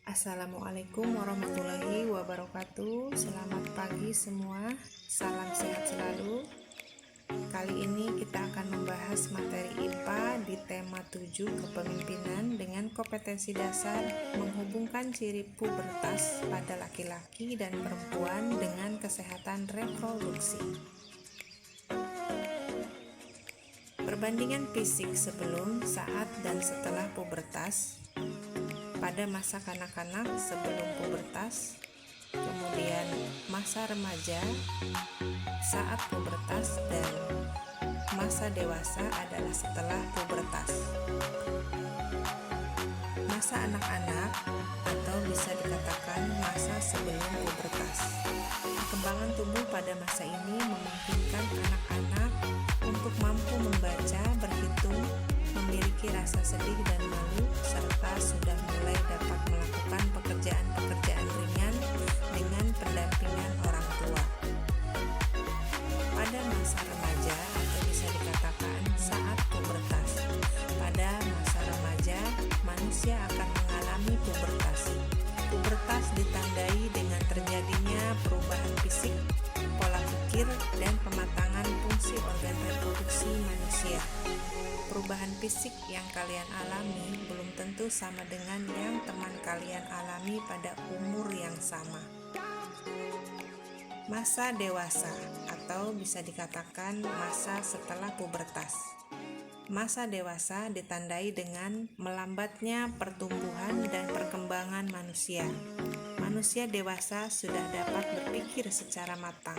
Assalamualaikum warahmatullahi wabarakatuh. Selamat pagi semua. Salam sehat selalu. Kali ini kita akan membahas materi IPA di tema 7 kepemimpinan dengan kompetensi dasar menghubungkan ciri pubertas pada laki-laki dan perempuan dengan kesehatan reproduksi. Perbandingan fisik sebelum, saat, dan setelah pubertas. Pada masa kanak-kanak sebelum pubertas, kemudian masa remaja, saat pubertas, dan masa dewasa adalah setelah pubertas. Masa anak-anak atau bisa dikatakan masa sebelum pubertas. Perkembangan tubuh pada masa ini memungkinkan anak-anak untuk mampu membaca, berhitung, memiliki rasa sedih dan malu, serta sudah mulai dapat melakukan pekerjaan-pekerjaan ringan dengan pendampingan orang tua. Pada masa remaja atau bisa dikatakan saat pubertas. Pada masa remaja, manusia akan mengalami pubertas. Pubertas ditandai dengan terjadinya perubahan fisik, pola pikir, dan pematangan fungsi organ reproduksi manusia. Perubahan fisik yang kalian alami belum tentu sama dengan yang teman kalian alami pada umur yang sama. Masa dewasa atau bisa dikatakan masa setelah pubertas. Masa dewasa ditandai dengan melambatnya pertumbuhan dan perkembangan manusia. Manusia dewasa sudah dapat berpikir secara matang.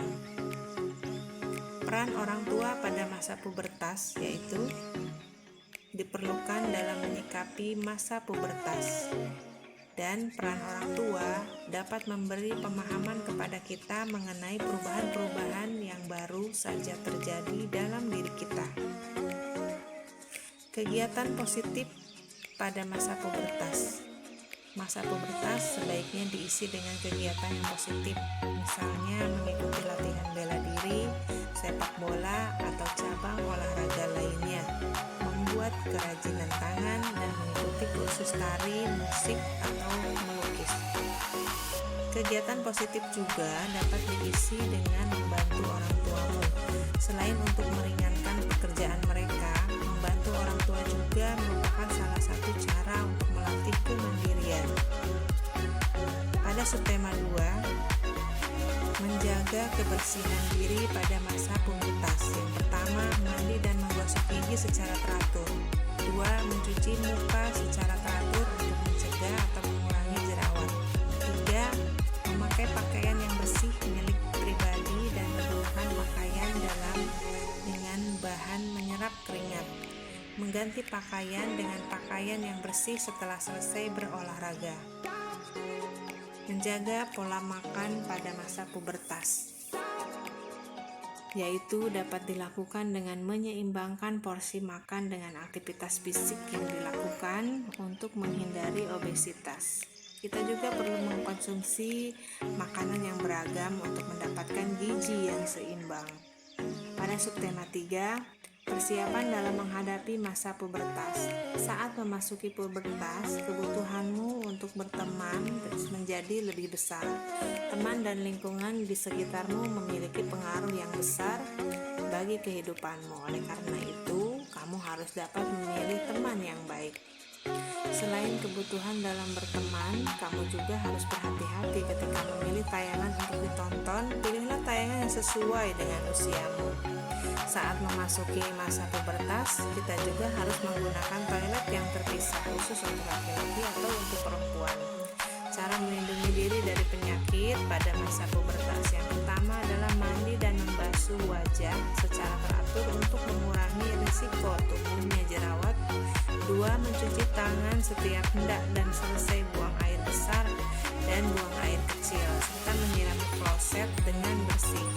Peran orang tua pada masa pubertas yaitu diperlukan dalam menyikapi masa pubertas, dan peran orang tua dapat memberi pemahaman kepada kita mengenai perubahan-perubahan yang baru saja terjadi dalam diri kita. Kegiatan positif pada masa pubertas. Masa pubertas sebaiknya diisi dengan kegiatan yang positif, misalnya mengikuti latihan bela diri, sepak bola, atau cabang olahraga lainnya, membuat kerajinan tangan, dan mengikuti kursus tari, musik, atau melukis. Kegiatan positif juga dapat diisi dengan membantu orang tuamu. Selain untuk meringankan pekerjaan mereka, membantu orang tua juga merupakan salah satu cara untuk melatih kemandirian. Pada subtema 2, menjaga kebersihan diri pada masa pubertas. Yang pertama, mandi dan menggosok gigi secara teratur. 2, mencuci muka secara teratur untuk mencegah atau mengurangi jerawat. 3, memakai pakaian yang bersih milik pribadi dan menggunakan pakaian dengan bahan menyerap keringat. Mengganti pakaian dengan pakaian yang bersih setelah selesai berolahraga. Menjaga pola makan pada masa pubertas, yaitu dapat dilakukan dengan menyeimbangkan porsi makan dengan aktivitas fisik yang dilakukan untuk menghindari obesitas. Kita juga perlu mengkonsumsi makanan yang beragam untuk mendapatkan gizi yang seimbang. Pada subtema 3, persiapan dalam menghadapi masa pubertas. Saat memasuki pubertas, kebutuhanmu untuk berteman terus menjadi lebih besar. Teman dan lingkungan di sekitarmu memiliki pengaruh yang besar bagi kehidupanmu. Oleh karena itu, kamu harus dapat memilih teman yang baik. Selain kebutuhan dalam berteman, kamu juga harus berhati-hati ketika memilih tayangan untuk ditonton. Pilihlah tayangan yang sesuai dengan usiamu. Saat memasuki masa pubertas, kita juga harus menggunakan toilet yang terpisah khusus untuk laki-laki atau untuk perempuan. Cara melindungi diri dari penyakit pada masa pubertas. Yang pertama adalah mandi dan membasuh wajah secara teratur untuk mengurangi risiko tumbuhnya jerawat. 2, mencuci tangan setiap hendak dan selesai buang air besar dan buang air kecil, serta menyiram kloset dengan bersih.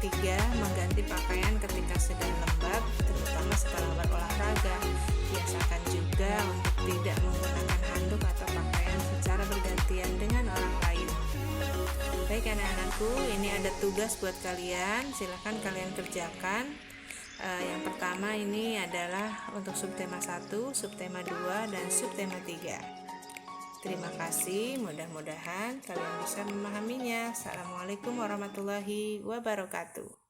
3, mengganti pakaian ketika sedang lembab, terutama setelah berolahraga. Biasakan juga untuk tidak menggunakan handuk atau pakaian secara bergantian dengan orang lain. Baik anak-anakku, ini ada tugas buat kalian, silakan kalian kerjakan. Yang pertama ini adalah untuk subtema 1, subtema 2, dan subtema 3. Terima kasih, mudah-mudahan kalian bisa memahaminya. Assalamualaikum warahmatullahi wabarakatuh.